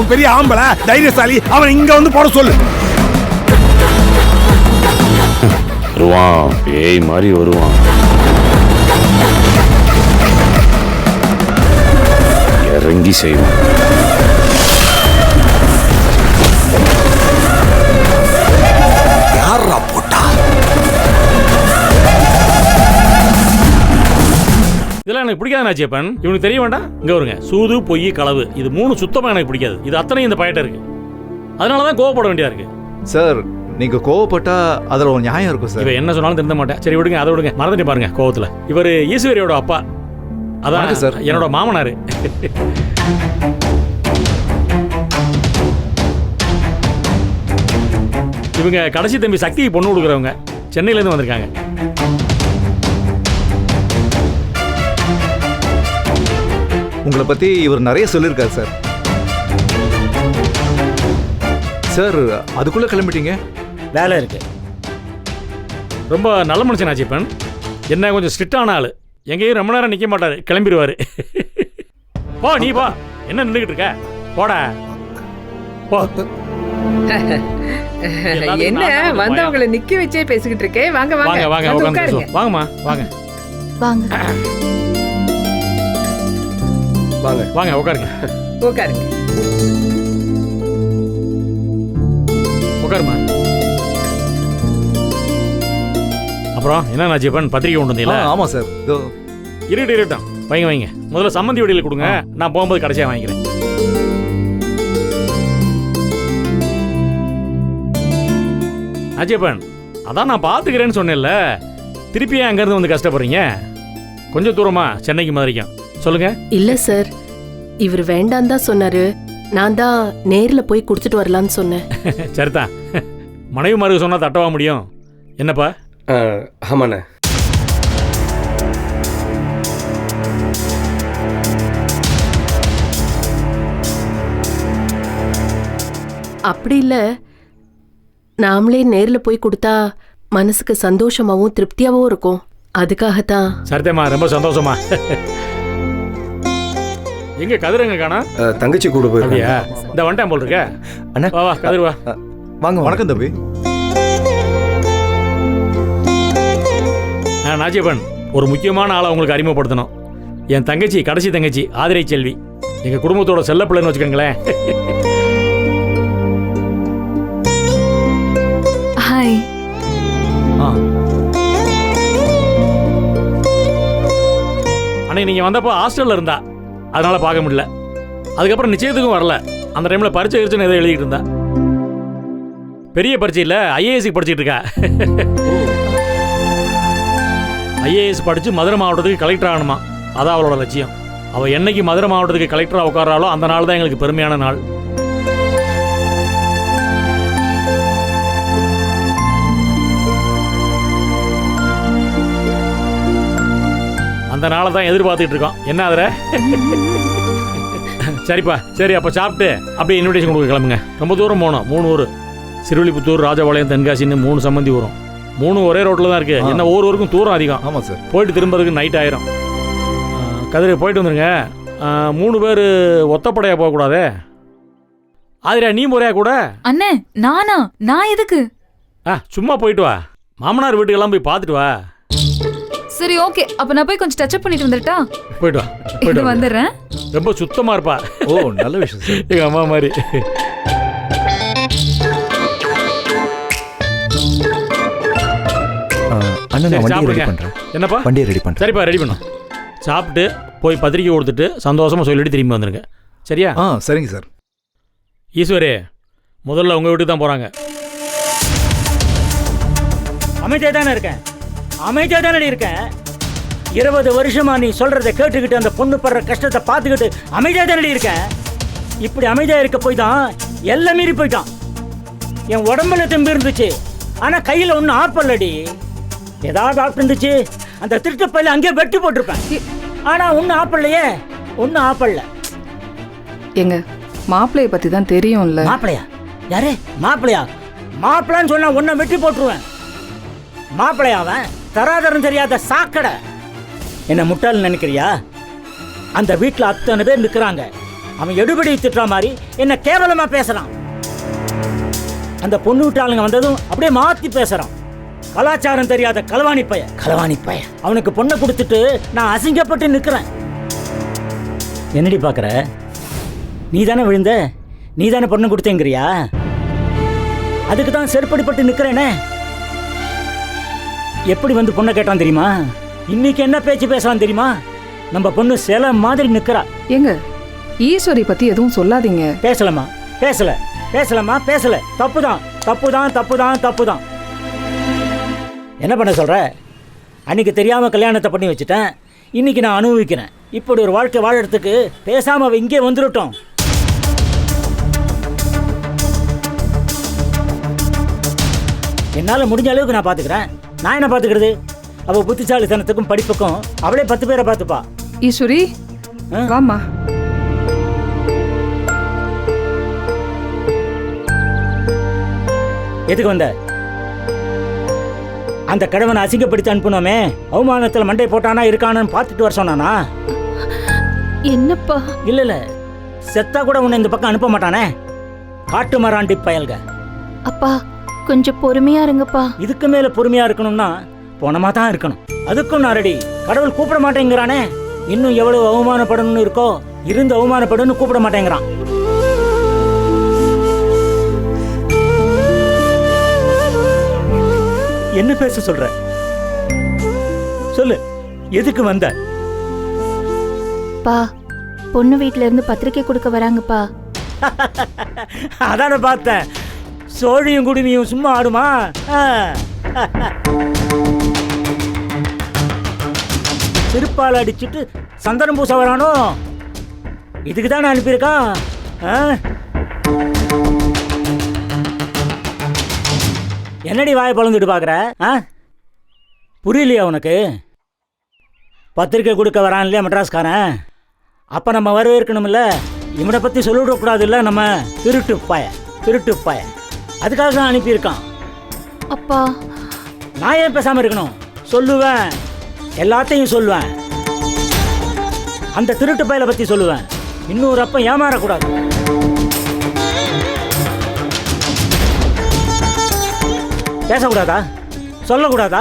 அவன் பெரிய ஆம்பளை தைரியசாலி, அவன் இங்க வந்து போட சொல்லு. வருவான், பேய் மாதிரி வருவான். இறங்கி செய்வான். யாரா போட்டா? இதெல்லாம் எனக்கு பிடிக்காது நாச்சியப்பன். இவனுக்கு தெரிய வேண்டாம். இங்க வருங்க, சூது பொய் களவு இது 3 சுத்தமா எனக்கு பிடிக்காது. இது அத்தனையும் இந்த பயட்ட இருக்கு. அதனாலதான் கோவப்பட வேண்டியதா இருக்கு. சார் நீங்க கோவப்பட்டா அதுல ஒரு நியாயம் இருக்கும் சார். இவன் என்ன சொன்னாலும் திருந்த மாட்டேன். சரி விடுங்க, அதை விடுங்க, மறந்துட்டு பாருங்க கோவத்துல. இவர் ஈஸ்வரியோட அப்பா, அதான் சார் என்னோட மாமனாரு. இவங்க கடைசி தம்பி சக்திக்கு பொண்ணு கொடுக்குறவங்க, சென்னையில இருந்து வந்திருக்காங்க. உங்களை பத்தி இவர் நிறைய சொல்லியிருக்காரு சார். சார் அதுக்குள்ள கிளம்பிட்டீங்க? வேலை இருக்கு. ரொம்ப நல்ல மனுஷன் ஆச்சிப்பன். என்ன கொஞ்சம் ஸ்ட்ரிக்டான ஆளு. எங்கேயும் ரொம்ப நேரம் நிற்க மாட்டாரு, கிளம்பிடுவாரு. போ நீ போ, என்ன நின்றுகிட்டு இருக்க? போடா போ. என்ன வந்தவங்களை நிக்க வச்சே பேசிக்கிட்டு இருக்கே? வாங்க வாங்க வாங்க வந்து உட்காந்து உட்காருங்க. வாங்கம்மா வாங்க வாங்க வாங்க வாங்க உட்காருங்க உட்காருங்க. உட்காருமா. அப்புறம் என்ன நாச்சியப்பன், பத்திரிக்கை கொண்டு வந்தீங்களா? ஆமா சார். இருக்கட்டும் வைங்க வைங்க. முதல்ல சம்மந்தி வடியில் கொடுங்க, நான் போகும்போது கடைசியாக வாங்கிக்கிறேன். நாச்சியப்பன், அதான் நான் பார்த்துக்கிறேன்னு சொன்னேன்ல, திருப்பி ஏன் அங்கேருந்து வந்து கஷ்டப்படுறீங்க? கொஞ்சம் தூரமா சென்னைக்கு மதுரைக்கும் சொல்லுங்க. இல்ல சார், இவர் வேண்டாம் தான் சொன்னாரு. நான் தான் நேர்ல போய் குடுத்துட்டு வரலான்னு சொன்னேன். சரிதான், மனைவி மாருக்கு சொன்னா தட்டவா முடியும்? என்னப்பா? ஆமாண்ணே. அப்படி இல்ல, நாமளே நேர்ல போய் கொடுத்தா மனசுக்கு சந்தோஷமாவும் திருப்தியாவும் இருக்கும். அதுக்காகத்தான். சரிதேம்மா, ரொம்ப சந்தோஷமா. எங்க கதிரங்க காணா? தங்கச்சி கூட போயிருக்கியா? இந்த வந்துட்டான் போல் இருக்க. அண்ணா வா வா கதிர் வா. வாங்க. வணக்கம் தம்பி. நாச்சியப்பன், ஒரு முக்கியமான ஆளை உங்களுக்கு அறிமுகப்படுத்தணும். என் தங்கச்சி, கடைசி தங்கச்சி ஆதிரை செல்வி, எங்க குடும்பத்தோட செல்ல பிள்ளைன்னு வச்சுக்கோங்களேன். ஹாய். அன்னைக்கு நீங்க வந்தப்போ ஹாஸ்டல்ல இருந்தா, அதனால பார்க்க முடியல. அதுக்கப்புறம் நிச்சயத்துக்கும் வரல. அந்த டைம்ல பரீட்சை கிரிச்சுன்னு எதோ எழுதிட்டு இருந்தா. பெரிய பரீட்சை இல்ல, ஐஏஎஸ்க்கு படிச்சுட்டு இருக்கா. ஐஏஎஸ் படிச்சு மதுரை மாவட்டத்துக்கு கலெக்டர் ஆகணுமா, அதான் அவளோட லட்சியம். அவள் என்னைக்கு மதுரை மாவட்டத்துக்கு கலெக்டராக உட்காராளோ அந்த நாள் தான் எங்களுக்கு பெருமையான நாள். அந்த நாளை தான் எதிர்பார்த்துட்டு இருக்கோம். என்ன அதுல? சரிப்பா, சரி அப்போ சாப்பிட்டு அப்படியே இன்விடேஷன் கொடுக்க கிளம்புங்க. ரொம்ப தூரம் போகணும், 3 ஊர். சிறுவில்லிபுத்தூர், ராஜபாளையம், தென்காசின்னு 3 சம்பந்தி வரும். 3 ஒரே ரோட்டில் தான் இருக்கு. என்ன ஒவ்வொருவருக்கும் தூரம் அதிகம். ஆமாம் சார். போயிட்டு திரும்புறதுக்கு நைட் ஆயிரும். கதிரை போயிட்டு வந்துருங்க. 3 பேர் ஒத்தப்படையா போகக்கூடாதே. ஆதிரா நீ முறையா கூட? அண்ணே நானா? நான் எதுக்கு? சும்மா போயிட்டு வா. மாமனார் வீட்டுக்கெல்லாம் போய் பார்த்துட்டு வா. சரி ஓகே, அப்ப நான் போய் கொஞ்சம் டச் அப் பண்ணிட்டு வந்துட்டா? போயிட்டு வா. போயிட்டு வந்துடுறேன். ரொம்ப சுத்தமா இருப்பா. ஓ நல்ல விஷயம் சார். எங்க அம்மா மாதிரி. என்னப்பா? வண்டியை ரெடி பண்ணுறேன். சரிப்பா, ரெடி பண்ணும். சாப்பிட்டு போய் பத்திரிக்கை கொடுத்துட்டு சந்தோஷமா சொல்லிட்டு திரும்பி வந்துருங்க. சரியா? சரிங்க சார். ஈஸ்வரே, முதல்ல உங்க வீட்டுக்கு தான் போறாங்க. அமைதியா தானே இருக்கேன், அமைதியா தானே இருக்கேன். 20 வருஷமா நீ சொல்றதை கேட்டுக்கிட்டு அந்த பொண்ணு படுற கஷ்டத்தை பார்த்துக்கிட்டு அமைதியா தானே இருக்கேன். இப்படி அமைதியா இருக்க போய் தான் எல்லாம் மீறி போயிட்டான். என் உடம்புல தெம்பு இருந்துச்சு, ஆனா கையில ஒன்னும் ஆப்பல்லடி. ஏதாவது ஆப்பு இருந்துச்சு அந்த திருட்டு பையில அங்கேயே வெட்டி போட்டிருப்பேன். ஆனா ஒன்னும் ஆப்பல்லையே, ஒன்னும் ஆப்பல்ல. எங்க மாப்பிள்ளைய பத்தி தான் தெரியும்ல. மாப்பிளையா? யாரு மாப்பிளையா? மாப்பிள்ளான்னு சொன்னா உன்னை வெட்டி போட்டுருவேன். மாப்பிளையாவன் தராதரம் தெரியாத சாக்கடை. என்ன முட்டாள் நினைக்கிறியா? அந்த வீட்டில் அத்தனை பேர் நிற்கிறாங்க. அவன் எடுபடி திட்டுற மாதிரி என்ன கேவலமா பேசுறான். அந்த பொண்ணு விட்டு ஆளுங்க வந்ததும் அப்படியே மாத்தி பேசுறான். கலாச்சாரம் தெரியாத களவாணி பைய. அவனுக்கு பொண்ணை கொடுத்துட்டு நான் அசிங்கப்பட்டு நிக்கிறேன். என்னடி பாக்குற? நீ தானே விழுந்த, நீ தானே பொண்ணு கொடுத்தேங்கிறியா? அதுக்கு தான் செருப்படிப்பட்டு நிக்கிறேனே. எப்படி வந்து பொண்ணை கேட்டான் தெரியுமா? இன்னைக்கு என்ன பேச்சு பேசலாம் தெரியுமா? நம்ம பொண்ணு சில மாதிரி நிக்கிறா. ஏங்க ஈஸ்வரி பத்தி எதுவும் சொல்லாதீங்க. பேசல. தப்புதான். என்ன பண்ண சொல்ற? அன்னைக்கு தெரியாம கல்யாணத்தை பண்ணி வச்சுட்டேன். இன்னைக்கு நான் அனுபவிக்கிறேன். இப்படி ஒரு வாழ்க்கை வாழறதுக்கு பேசாம அவ இங்கே வந்துட்டோம். என்னால முடிஞ்ச அளவுக்கு நான் பாத்துக்கிறேன். நான் என்ன பாத்துக்கிறது? அவ புத்திசாலித்தனத்துக்கும் படிப்புக்கும் அவளே 10 பேரை பார்த்துப்பா. ஈஸ்வரி வாமா. எதுக்கு வந்த? அந்த கடவனை அசிங்கப்படுத்தி அனுப்புனோமே, அவமானத்துல மண்டை போட்டானா இருக்கானு பார்த்துட்டு வர சொன்னானா? என்னப்பா? இல்ல செத்தா கூட உன்னை இந்த பக்கம் அனுப்ப மாட்டானே, காட்டு மராண்டி பயல்க. அப்பா கொஞ்சம் பொறுமையா இருங்கப்பா. இதுக்கு மேல பொறுமையா இருக்கணும்னா போனமா தான் இருக்கணும். அதுக்கும் நான் ரெடி. கடவுள் கூப்பிட மாட்டேங்கிறானே. இன்னும் எவ்வளவு அவமானப்படணும்னு இருக்கோ இருந்து அவமானப்படணும்னு கூப்பிட மாட்டேங்கிறான். என்ன பேச சொல்ற? சொல்லு, எதுக்கு வந்த? பா பொண்ணு வீட்ல இருந்து பத்திரிக்கை கொடுக்க வராங்கப்பா. அதான பார்த்தேன். சோழியும் குடிமையும் சும்மா ஆடுமா? திருப்பால் அடிச்சுட்டு சந்தனம் பூச வரானோ? இதுக்கு தான் அனுப்பியிருக்கான். என்னடி வாயை பழந்துட்டு பார்க்குற? புரியலையா உனக்கு? பத்திரிக்கை கொடுக்க வரான் இல்லையா மெட்ராஸ்காரன்? அப்போ நம்ம வரவேற்கணும்ல. இவனை பற்றி சொல்லிவிடக்கூடாதுல்ல நம்ம. திருட்டு பாய. அதுக்காக தான் அனுப்பியிருக்கான். அப்பா நான் ஏன் பேசாமல் இருக்கணும்? சொல்லுவேன், எல்லாத்தையும் சொல்லுவேன். அந்த திருட்டு பயலை பற்றி சொல்லுவேன். இன்னொரு அப்ப ஏமாறக்கூடாது. பேசக்கூடாதா? சொல்லக்கூடாதா?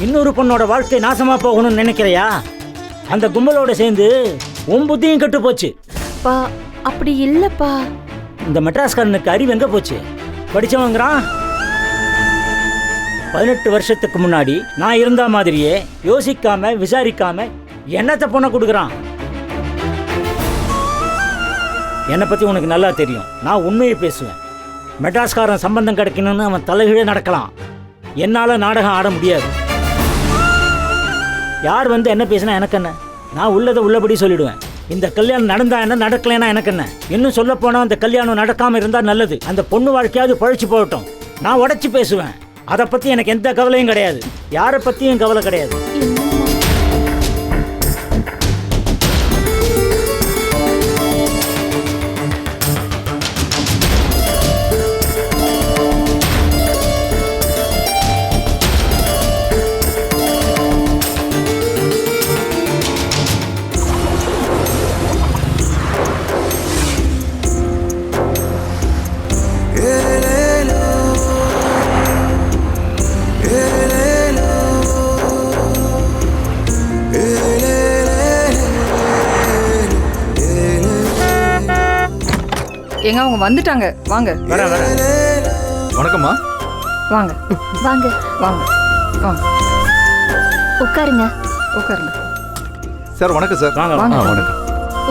இன்னொரு பொண்ணோட வாழ்க்கை நாசமா போகணும்னு நினைக்கிறையா? அந்த கும்பலோட சேர்ந்து உன் புத்தியும் கெட்டு போச்சு. பா அப்படி இல்லப்பா. இந்த மெட்ராஸ்காரனுக்கு அறிவு எங்க போச்சு? படிச்சவங்கிறான். 18 வருஷத்துக்கு முன்னாடி நான் இருந்த மாதிரியே யோசிக்காம விசாரிக்காம என்னத்தை பொண்ணை கொடுக்குறான். என்னை பத்தி உனக்கு நல்லா தெரியும். நான் உண்மையை பேசுவேன். மெட்ராஸ்காரன் சம்பந்தம் கிடைக்கணும்னு அவன் தலைகீழே நடக்கலாம். என்னால நாடகம் ஆட முடியாது. யார் வந்து என்ன பேசினா எனக்கு என்ன? நான் உள்ளதை உள்ளபடி சொல்லிடுவேன். இந்த கல்யாணம் நடந்தா என்ன, நடக்கலைன்னா எனக்கு என்ன? இன்னும் சொல்ல போனா அந்த கல்யாணம் நடக்காம இருந்தா நல்லது. அந்த பொண்ணு வாழ்க்கையாவது பழிச்சு போகட்டும். நான் உடைச்சு பேசுவேன். அதை பத்தி எனக்கு எந்த கவலையும் கிடையாது. யாரை பத்தியும் கவலை கிடையாது. ஏங்க அவங்க வந்துட்டாங்க. வாங்க. வரேன். வணக்கம்மா. வாங்க வாங்க வாங்க வாங்க உட்காருங்க. உட்காருங்க சார். வணக்கம் சார். வாங்க வாங்க. வணக்கம்.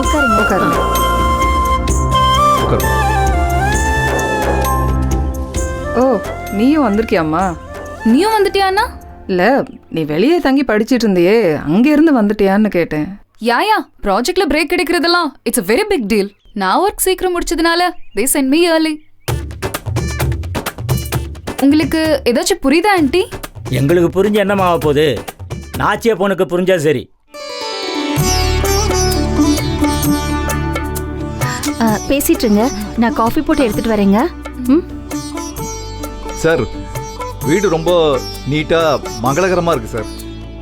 உட்காருங்க. உட்காருங்க. உட்காருங்க. ஓ நீயும் வந்திருக்கியாம்மா? நீயும் வந்துட்டியாண்ணா? இல்ல நீ வெளியே தங்கி படிச்சிட்டு இருந்தியே, அங்க இருந்து வந்துட்டியான்னு கேட்டேன். யாயா ப்ராஜெக்ட்ல பிரேக் கிடைக்கிறதெல்லாம் it's a very big deal. நான் ஒர்க் சீக்கிரம் முடிச்சதுனால they send me early. உங்களுக்கு ஏதாச்சும் புரியுதா ஆண்டி? எங்களுக்கு புரிஞ்ச என்னமா ஆக போகுது? நாச்சிய பொண்ணுக்கு புரிஞ்சா சரி. பேசிட்டு இருங்க, நான் காஃபி போட்டு எடுத்துட்டு வரேங்க. சார் வீடு ரொம்ப நீட்டா மங்களகரமா இருக்கு சார்.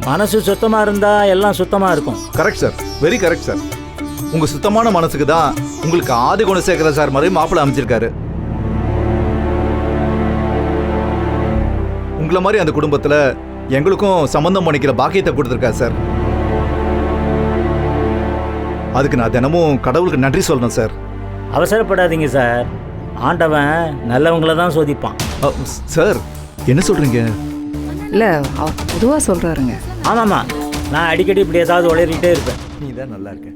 மனசு சுத்தமா இருந்தா எல்லாம் சுத்தமா இருக்கும். Correct sir. Very correct sir. உங்க சுத்தமான மனசுக்கு தான் உங்களுக்கு ஆதி குணசேகர சார் மாதிரி மாப்பிள்ளை அமைச்சிருக்காரு. உங்களை மாதிரி அந்த குடும்பத்துல எங்களுக்கும் சம்பந்தம் பண்ணிக்கிற பாக்கியத்தை கொடுத்துருக்காரு சார். அதுக்கு நான் தினமும் கடவுளுக்கு நன்றி சொல்லணும் சார். அவசரப்படாதீங்க சார், ஆண்டவன் நல்லவங்கள தான் சோதிப்பான். சார் என்ன சொல்றீங்க? இல்ல அவர் பொதுவா சொல்றாருங்க. ஆமாம்மா, நான் அடிக்கடி இப்படி ஏதாவது உளறிட்டே இருப்பேன். நீ தான் நல்லா இருக்க.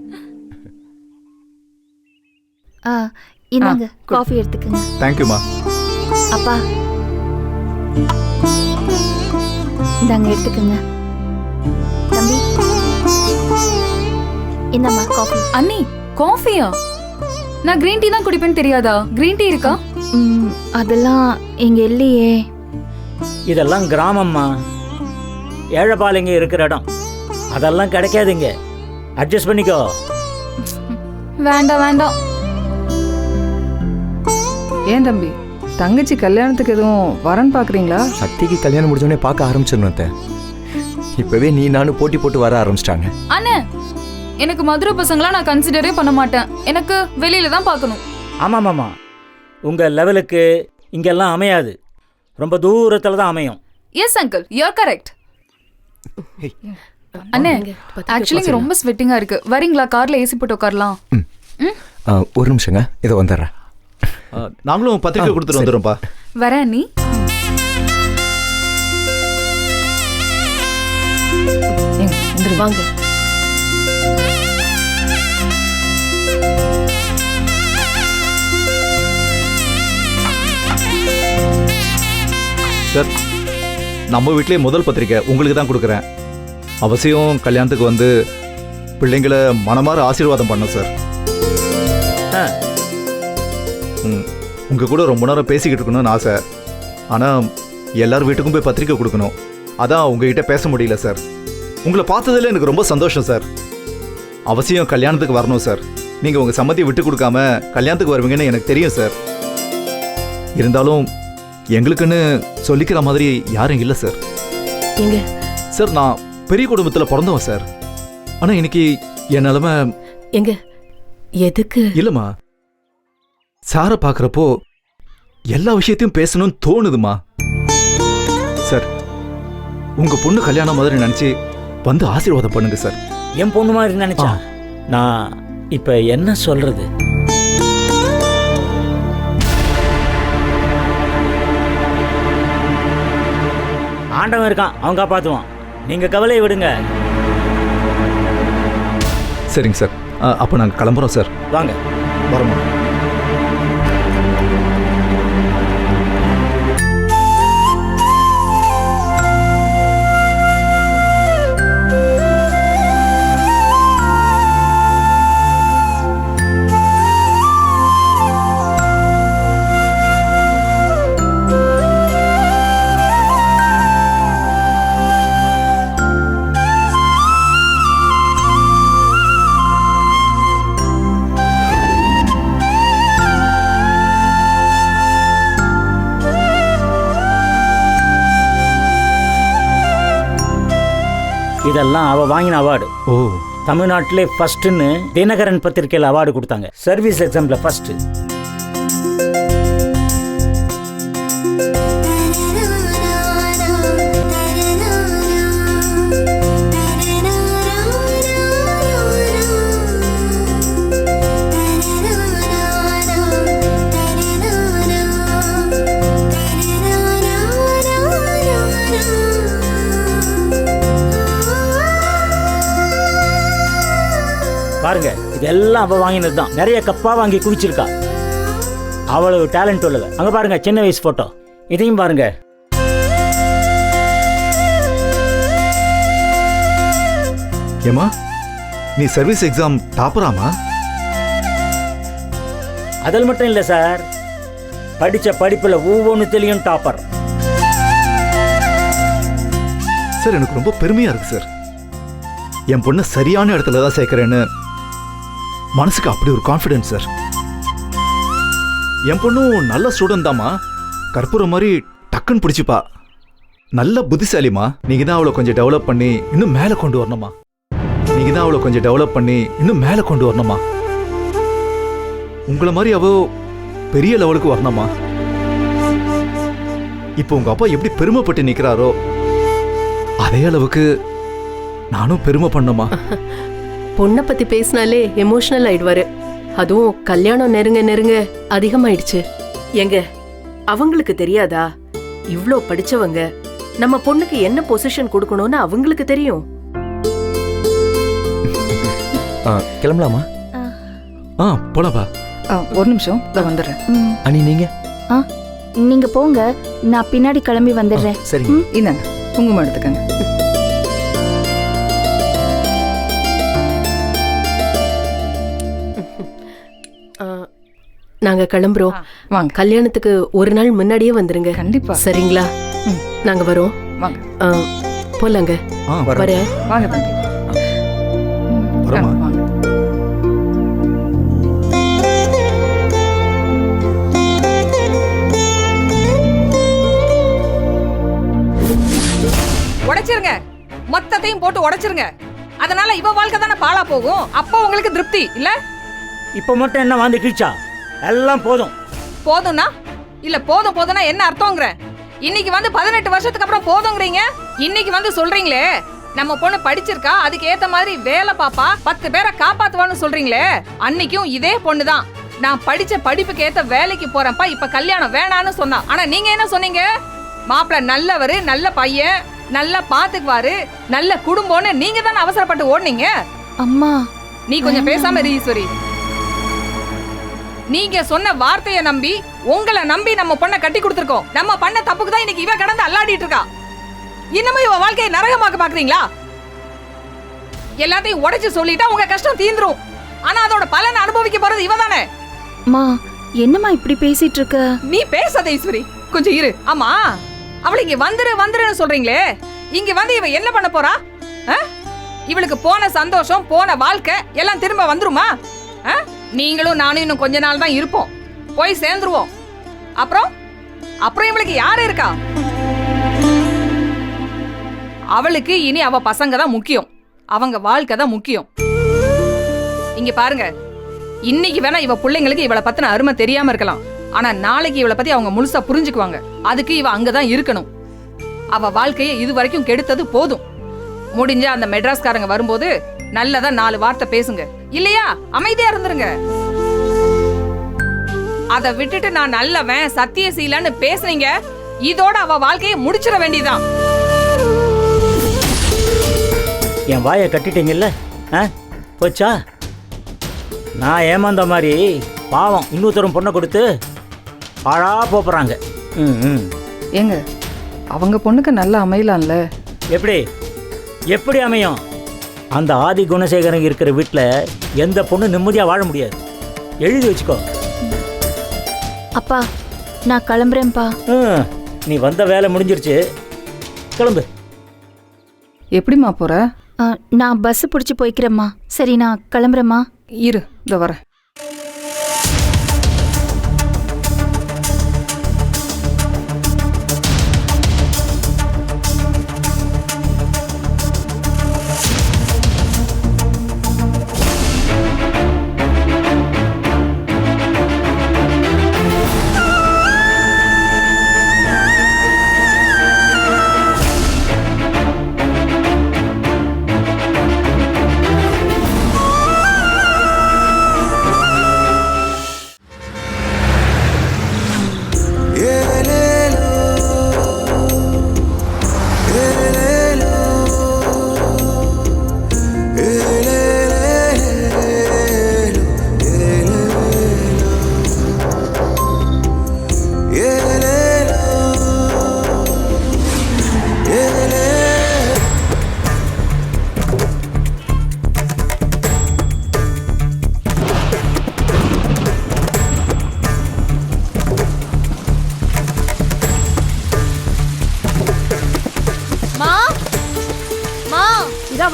இந்தாங்க காஃபி எடுத்துக்கங்க. தேங்க்யூமா. அப்பா இந்தாங்க எடுத்துக்கங்க. தம்பி இந்தாம்மா காஃபி. அண்ணி காஃபியா? நான் கிரீன் டீ தான் குடிப்பேன்னு தெரியாதா? கிரீன் டீ இருக்கா? அதெல்லாம் இங்க இல்லையே. இதெல்லாம் கிராமம்மா, ஏழைப்பாளைங்க இருக்கிற இடம். அதெல்லாம் கிடைக்காதுங்க, அட்ஜஸ்ட் பண்ணிக்கோ. வேண்டாம் வேண்டாம். ஏன் தம்பி, தங்கச்சி கல்யாணத்துக்கு எதுவும் வரன் பாக்குறீங்களா? சக்திக்கு கல்யாணம் முடிஞ்சோடனே பார்க்க ஆரம்பிச்சிடணும். இப்பவே நீ நானும் போட்டி போட்டு வர ஆரம்பிச்சிட்டாங்க. அண்ணே, எனக்கு மதுரை பசங்களா நான் கன்சிடரே பண்ண மாட்டேன். எனக்கு வெளியில தான் பார்க்கணும். ஆமாம்மாம்மா, உங்கள் லெவலுக்கு இங்கெல்லாம் அமையாது, ரொம்ப தூரத்தில் தான் அமையும். Yes uncle, you are correct. அண்ணே, ஆக்சுவலி இங்க ரொம்ப ஸ்வெட்டிங்கா இருக்கு. வரீங்களா? கார்ல ஏசி போட்டு உட்காரலாம். ஒரு நிமிஷங்க, இதை வந்துடுறேன். நாங்களும் பத்திரிக்கை கொடுத்துட்டு வந்துடும்ப்பா. வரேன் நீ. வாங்க. சார், நம்ம வீட்டிலே முதல் பத்திரிக்கை உங்களுக்கு தான் கொடுக்குறேன். அவசியம் கல்யாணத்துக்கு வந்து பிள்ளைங்களை மனமாற ஆசீர்வாதம் பண்ணோம் சார். உங்கள் கூட ரொம்ப நேரம் பேசிக்கிட்டு இருக்கணும்னு ஆசை. ஆனால் எல்லார் வீட்டுக்கும் போய் பத்திரிக்கை கொடுக்கணும், அதான் உங்ககிட்ட பேச முடியல சார். உங்களை பார்த்ததில் எனக்கு ரொம்ப சந்தோஷம் சார். அவசியம் கல்யாணத்துக்கு வரணும் சார். நீங்கள் உங்கள் சம்மதியை விட்டு கொடுக்காம கல்யாணத்துக்கு வருவீங்கன்னு எனக்கு தெரியும் சார். இருந்தாலும் எங்களுக்குன்னு சொல்லிக்கிற மாதிரி யாரும் இல்லை சார். எங்க சார், நான் பெரிய குடும்பத்தில் பிறந்தவன் சார். ஆனால் இன்னைக்கு என் நிலைமை எங்க எதுக்கு இல்லைம்மா. சாரை பார்க்குறப்போ எல்லா விஷயத்தையும் பேசணும்னு தோணுதுமா. சார், உங்கள் பொண்ணு கல்யாணம் மாதிரி நினச்சி வந்து ஆசீர்வாதம் பண்ணுங்க சார். என் பொண்ணு மாதிரி நினைச்சா நான் இப்போ என்ன சொல்றது? ஆண்டவன் இருக்கான், அவன் காப்பாற்றுவான். நீங்கள் கவலையை விடுங்க. சரிங்க சார், அப்போ நாங்கள் கிளம்புறோம் சார். வாங்க. வரோம்மா. இதெல்லாம் அவ வாங்கின அவார்டு. ஓ, தமிழ்நாட்டிலே ஃபர்ஸ்ட்னு தினகரன் பத்திரிகையில் அவார்டு கொடுத்தாங்க. சர்வீஸ் எக்ஸாம்ல ஃபர்ஸ்ட். பாருங்க, இதெல்லாம் அவ வாங்கினது தான். நிறைய கப்பா வாங்கி குவிச்சிருக்கா. அவ்வளவு டேலண்ட் உள்ளவ. அங்க பாருங்க, சின்ன வயசு போட்டோ. இதையும் பாருங்க. ஏமா, நீ சர்வீஸ் எக்ஸாம் டாப்பராமா? அதில் மட்டும் இல்லை சார், படிச்ச படிப்புல ஒவ்வொன்றுத்திலையும் டாப்பர். சார், எனக்கு ரொம்ப பெருமையா இருக்கு சார். என் பொண்ணை சரியான இடத்துல தான் சேர்க்கிறேன்னு மனசுக்கு அப்படி ஒரு கான்ஃபிடன்ஸ் சார். என் பொண்ணும் நல்ல ஸ்டூடெண்ட் தாம்மா. கற்பூரம் மாதிரி டக்குன்னு பிடிச்சிப்பா. நல்ல புத்திசாலிமா. நீங்க தான் அவளை கொஞ்சம் டெவலப் பண்ணி இன்னும் மேலே கொண்டு வரணுமா. நீங்க தான் அவளை கொஞ்சம் டெவலப் பண்ணி இன்னும் மேலே கொண்டு வரணுமா. உங்களை மாதிரி அவ பெரிய லெவலுக்கு வரணுமா. இப்போ உங்க அப்பா எப்படி பெருமைப்பட்டு நிக்கிறாரோ அதே அளவுக்கு நானும் பெருமை பண்ணமா. பொண்ணை பத்தி பேசினாலே எமோஷனல் ஆயிடுவாரு. அதுவும் கல்யாணம் நெருங்க நெருங்க அதிகமாயிடுச்சு. எங்க அவங்களுக்கு தெரியாதா? இவ்ளோ படிச்சவங்க, நம்ம பொண்ணுக்கு என்ன பொசிஷன் கொடுக்கணும்னு அவங்களுக்கு தெரியும். கிளம்பலாமா? போலாப்பா. ஒரு நிமிஷம் இதை வந்துடுறேன். அனி நீங்க? நீங்க போங்க, நான் பின்னாடி கிளம்பி வந்துடுறேன். சரி. இந்தாங்க குங்குமம் எடுத்துக்கங்க. நாங்க கிளம்புறோம். வாங்க. கல்யாணத்துக்கு ஒரு நாள் முன்னாடியே வந்துருங்க. கண்டிப்பா. சரிங்களா? நாங்க வரோம். வாங்க. போலாங்க. வரேன். வாங்க தம்பி. வரமா. வாங்க. உடைச்சிருங்க, மொத்தத்தையும் போட்டு உடைச்சிருங்க. அதனால இவ வாழ்க்கை தானே பாழா போகும். அப்போ உங்களுக்கு திருப்தி இல்ல? இப்போ மட்டும் என்ன வாந்தி கிழிச்சா? எல்லாம் போதும். போதும்னா இல்ல, போதும் போதும்னா என்ன அர்த்தம்ங்கற? இன்னைக்கு வந்து 18 வருஷத்துக்கு அப்புறம் போதும்ங்கறீங்க. இன்னைக்கு வந்து சொல்றீங்களே நம்ம பொண்ணு படிச்சிருக்கா, அதுக்கு ஏத்த மாதிரி வேலை பாப்பா, 10 பேரை காப்பாத்துவான்னு சொல்றீங்களே, அன்னைக்கும் இதே பொண்ணு தான் நான் படிச்ச படிப்புக்கு ஏத்த வேலைக்கு போறேன்ப்பா, இப்ப கல்யாணம் வேணான்னு சொன்னா. ஆனா நீங்க என்ன சொன்னீங்க? மாப்பிள்ள நல்லவரு, நல்ல பையன், நல்லா பாத்துக்குவாரு, நல்ல குடும்பம்னு நீங்க தானே அவசரப்பட்டு ஓடுனீங்க. அம்மா நீ கொஞ்சம் பேசாம இரு ஈஸ்வரி. நீங்க சொன்ன வார்த்தையை நம்பி, உங்களை நம்பி நம்ம பொண்ணை கட்டி கொடுத்துருக்கோம். நம்ம பண்ண தப்புக்கு தான் இன்னைக்கு இவ கடந்து அல்லாடிட்டு இருக்கா. இன்னமும் இவ வாழ்க்கையை நரகமாக்க பாக்குறீங்களா? எல்லாத்தையும் உடைச்சு சொல்லிட்டா உங்க கஷ்டம் தீந்துரும். ஆனா அதோட பலனை அனுபவிக்க போறது இவ தானே. மா என்னம்மா இப்படி பேசிட்டு இருக்க? நீ பேசாத ஈஸ்வரி, கொஞ்சம் இரு. ஆமா, அவளை இங்க வந்துருன்னு சொல்றீங்களே, இங்க வந்து இவ என்ன பண்ண போறா? இவளுக்கு போன சந்தோஷம், போன வாழ்க்கை எல்லாம் திரும்ப வந்துருமா? நீங்களும் நானும் இன்னும் கொஞ்ச நாள் தான் இருப்போம், போய் சேர்ந்துருவோம். அப்புறம் அப்புறம் இவளுக்கு யாரு இருக்கா? அவளுக்கு இனி அவ பசங்க தான் முக்கியம், அவங்க வாழ்க்கை தான் முக்கியம். இங்க பாருங்க, இன்னைக்கு வேணா இவ பிள்ளைங்களுக்கு இவளை பத்தின அருமை தெரியாம இருக்கலாம், ஆனா நாளைக்கு இவளை பத்தி அவங்க முழுசா புரிஞ்சுக்குவாங்க. அதுக்கு இவ அங்கதான் இருக்கணும். அவ வாழ்க்கையை இது வரைக்கும் கெடுத்தது போதும். முடிஞ்ச அந்த மெட்ராஸ்காரங்க வரும்போது நல்லதா 4 வார்த்தை பேசுங்க, இல்லையா அமைதியா இருந்துருங்க. அத விட்டுட்டு நான் நல்லவன், சத்தியசீலன்னு பேசுனீங்க, இதோட அவ வாழ்க்கையை முடிச்சிட வேண்டியதான். என் வாயை கட்டிட்டீங்கல்ல, போச்சா? நான் ஏமாந்த மாதிரி பாவம் இன்னொருத்தரும் பொண்ணை கொடுத்து பாழா போறாங்க. ஏங்க அவங்க பொண்ணுக்கு நல்லா அமையலாம்ல? எப்படி எப்படி அமையும்? அந்த ஆதி குணசேகரன் இருக்கிற வீட்டில் எந்த பொண்ணு நிம்மதியாக வாழ முடியாது. எழுதி வச்சுக்கோ. அப்பா நான் கிளம்புறேன்ப்பா. நீ வந்த வேலை முடிஞ்சிருச்சு, கிளம்பு. எப்படிம்மா போற? நான் பஸ் பிடிச்சி போய்க்கிறேம்மா. சரி நான் கிளம்புறேம்மா. இரு இதோ வரேன்.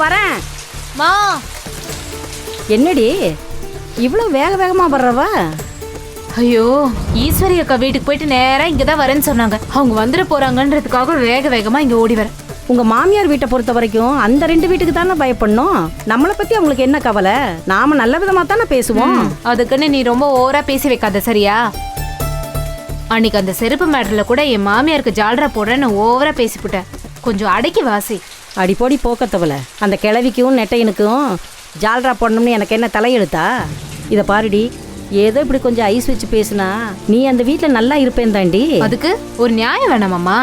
வரேன். மா என்னடி இவ்வளவு வேகமா வர்றவ? ஐயோ, ஈஸ்வரி அக்கா வீட்டுக்கு போயிட்டு நேரா இங்க தான் வரேன்னு சொன்னாங்க. அவங்க வந்துட போறாங்கன்றதுக்காக வேகமா இங்க ஓடி வரேன். உங்க மாமியார் வீட்டை பொறுத்த வரைக்கும் அந்த 2 வீட்டுக்கு தானே பயப்படணும். நம்மளை பத்தி அவங்களுக்கு என்ன கவலை? நாம நல்ல விதமா தானே பேசுவோம். அதுக்குன்னு நீ ரொம்ப ஓவரா பேசி வைக்காத சரியா? அன்னைக்கு அந்த செருப்பு மேட்டர்ல கூட என் மாமியாருக்கு ஜால்ரா போடுறேன்னு ஓவரா பேசிவிட்டேன். கொஞ்சம் அடக்கி வாசி. அடிப்போடி போக்கத்தவளை, அந்த கிழவிக்கும் நெட்டையனுக்கும் ஜால்ரா போடணும்னு எனக்கு என்ன தலையெழுத்தா? இதை பாருடி, ஏதோ இப்படி கொஞ்சம் ஐஸ் வச்சு பேசுனா நீ அந்த வீட்டில் நல்லா இருப்பேன் தாண்டி. அதுக்கு ஒரு நியாயம் வேணாமாம்மா?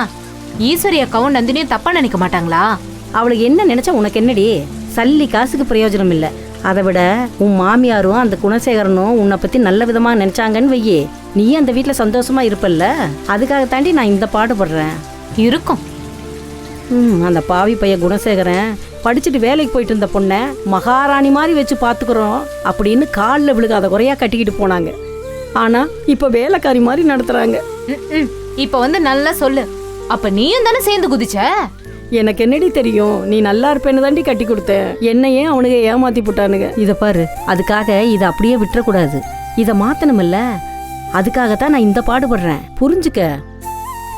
ஈஸ்வரி அக்காவும் நந்தினியும் தப்பா நினைக்க மாட்டாங்களா? அவளுக்கு என்ன நினைச்சா உனக்கு என்னடி? சல்லி காசுக்கு பிரயோஜனம் இல்லை. அதை விட உன் மாமியாரும் அந்த குணசேகரனும் உன்னை பத்தி நல்ல விதமா நினைச்சாங்கன்னு வையே, நீ அந்த வீட்டில் சந்தோஷமா இருப்பல்ல. அதுக்காக தாண்டி நான் இந்த பாடுபடுறேன். இருக்கும். அந்த பாவி பைய குணசேகரன் படிச்சுட்டு வேலைக்கு போயிட்டு இருந்த பொண்ணை மகாராணி மாதிரி வச்சு பார்த்துக்கிறோம் அப்படின்னு காலில் விழுகாத குறையா கட்டிக்கிட்டு போனாங்க. ஆனா இப்ப வேலைக்காரி மாதிரி நடத்துறாங்க. இப்ப வந்து நல்லா சொல்லு. அப்ப நீயும் தானே சேர்ந்து குதிச்ச? எனக்கு என்னடி தெரியும்? நீ நல்லா இருப்பேன்னு தாண்டி கட்டி கொடுத்தேன். என்னையே அவனுங்க ஏமாத்தி போட்டானுங்க. இதை பாரு, அதுக்காக இதை அப்படியே விட்டுறக்கூடாது. இதை மாத்தணுமில்ல. அதுக்காகத்தான் நான் இந்த பாடுபடுறேன், புரிஞ்சுக்க.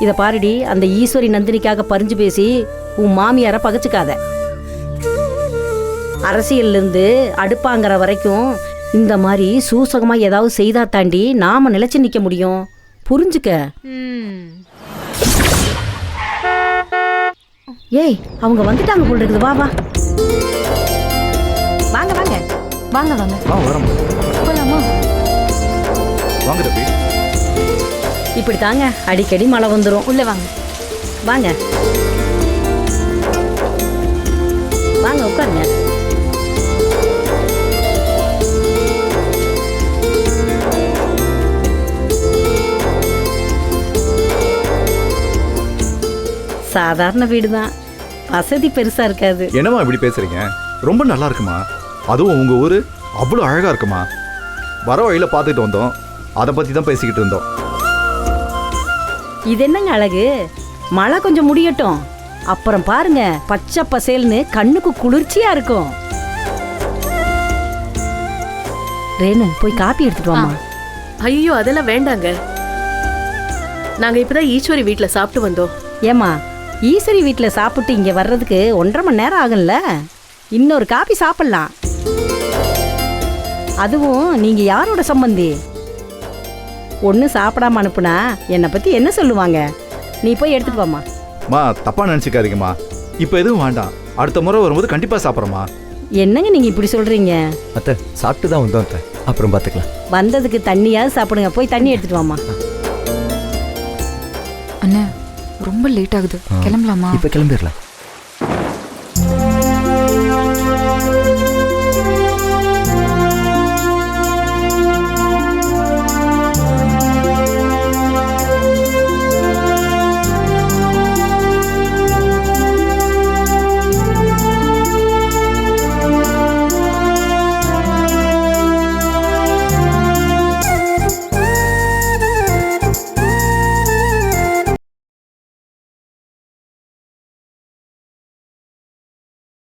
இதை பாருடி, அந்த ஈஸ்வரி நந்தினிக்காக பறிஞ்சு பேசி உன் மாமியார பகச்சுக்காத. அரசியல்ல இருந்து அடுப்பாங்கிற வரைக்கும் இந்த மாதிரி சூசகமா ஏதாவது செய்தா தாண்டி நாம நிலைச்சு நிக்க முடியும், புரிஞ்சுக்க. ஏய், அவங்க வந்துட்டாங்க போல இருக்குது. வா வா, வாங்க வாங்க வாங்க வாங்க. போலாமா? வாங்க ரவி. இப்படி தாங்க, அடிக்கடி மழை வந்துடும். உள்ள வாங்க வாங்க வாங்க, உட்காருங்க. சாதாரண வீடு தான், வசதி பெருசா இருக்காது. என்னம்மா இப்படி பேசுறீங்க? ரொம்ப நல்லா இருக்குமா. அதுவும் உங்க ஊரு அவ்வளோ அழகா இருக்குமா. வர வழியில பார்த்துட்டு வந்தோம், அதை பத்தி தான் பேசிக்கிட்டு இருந்தோம். இது என்னங்க அழகு? மழை கொஞ்சம் முடியட்டும், அப்புறம் பாருங்க பச்சை பசேல்னு கண்ணுக்கு குளிர்ச்சியா இருக்கும். ரேணு, போய் காப்பி எடுத்துட்டு வாமா. ஐயோ அதெல்லாம் வேண்டாங்க. நாங்க இப்பதான் ஈஸ்வரி வீட்டுல சாப்பிட்டு வந்தோம். ஏமா, ஈஸ்வரி வீட்டுல சாப்பிட்டு இங்க வர்றதுக்கு 1.5 மணி நேரம் ஆகும்ல. இன்னொரு காப்பி சாப்பிடலாம். அதுவும் நீங்க யாரோட சம்பந்தி? ஒண்ணு சாப்பிடாம அனுப்புனா என்னை பத்தி என்ன சொல்லுவாங்க? நீ போய் எடுத்துட்டு வாமா. மா, தப்பா நினைச்சுக்காதீங்கம்மா. இப்போ எதுவும் வேண்டாம், அடுத்த முறை வரும்போது கண்டிப்பா சாப்பிட்றோமா. என்னங்க நீங்க இப்படி சொல்றீங்க? அத்தை சாப்பிட்டு தான் வந்தோம் அத்தை, அப்புறம் பார்த்துக்கலாம். வந்ததுக்கு தண்ணியாவது சாப்பிடுங்க. போய் தண்ணி எடுத்துட்டு வாமா. அண்ணா ரொம்ப லேட் ஆகுது, கிளம்பலாமா? இப்போ கிளம்பிடலாம்.